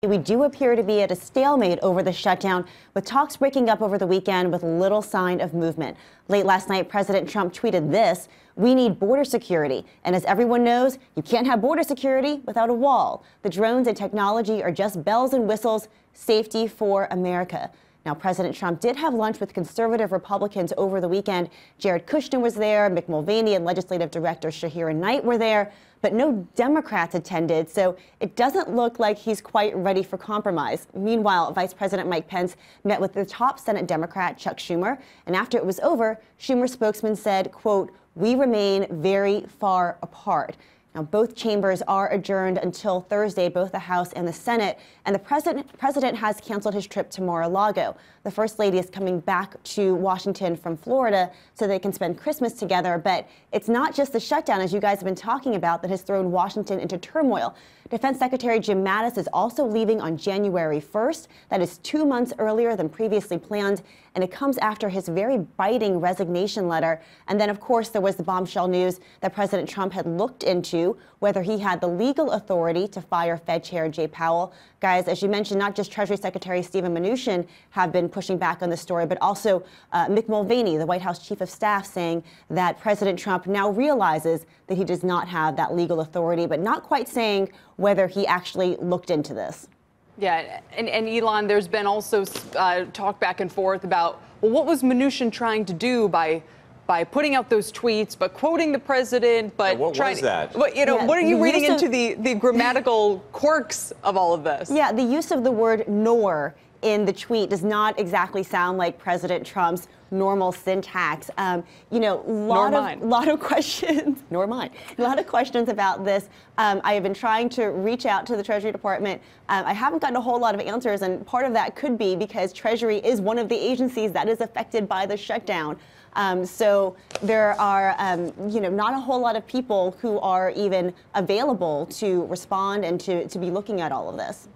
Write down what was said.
We do appear to be at a stalemate over the shutdown, with talks breaking up over the weekend with little sign of movement. Late last night, President Trump tweeted this: "We need border security. And as everyone knows, you can't have border security without a wall. The drones and technology are just bells and whistles. Safety for America." Now, President Trump did have lunch with conservative Republicans over the weekend. Jared Kushner was there, Mick Mulvaney and Legislative Director Shahira Knight were there, but no Democrats attended, so it doesn't look like he's quite ready for compromise. Meanwhile, Vice President Mike Pence met with the top Senate Democrat, Chuck Schumer, and after it was over, Schumer's spokesman said, quote, "We remain very far apart." Now, both chambers are adjourned until Thursday, both the House and the Senate, and the president has canceled his trip to Mar-a-Lago. The First Lady is coming back to Washington from Florida so they can spend Christmas together, but it's not just the shutdown, as you guys have been talking about, that has thrown Washington into turmoil. Defense Secretary Jim Mattis is also leaving on January 1st. That is 2 months earlier than previously planned, and it comes after his very biting resignation letter. And then, of course, there was the bombshell news that President Trump had looked into whether he had the legal authority to fire Fed Chair Jay Powell. Guys, as you mentioned, not just Treasury Secretary Steven Mnuchin have been pushing back on the story, but also Mick Mulvaney, the White House Chief of Staff, saying that President Trump now realizes that he does not have that legal authority, but not quite saying whether he actually looked into this. Yeah, and Ylan, there's been also talk back and forth about, well, what was Mnuchin trying to do by putting out those tweets, but quoting the president, but yeah, what was that? What are you reading into the grammatical quirks of all of this? Yeah, the use of the word "nor" in the tweet does not exactly sound like President Trump's normal syntax. Lot of questions, nor mine. A lot of questions about this. I have been trying to reach out to the Treasury Department. I haven't gotten a whole lot of answers, and part of that could be because Treasury is one of the agencies that is affected by the shutdown. So there are, not a whole lot of people who are even available to respond and to be looking at all of this.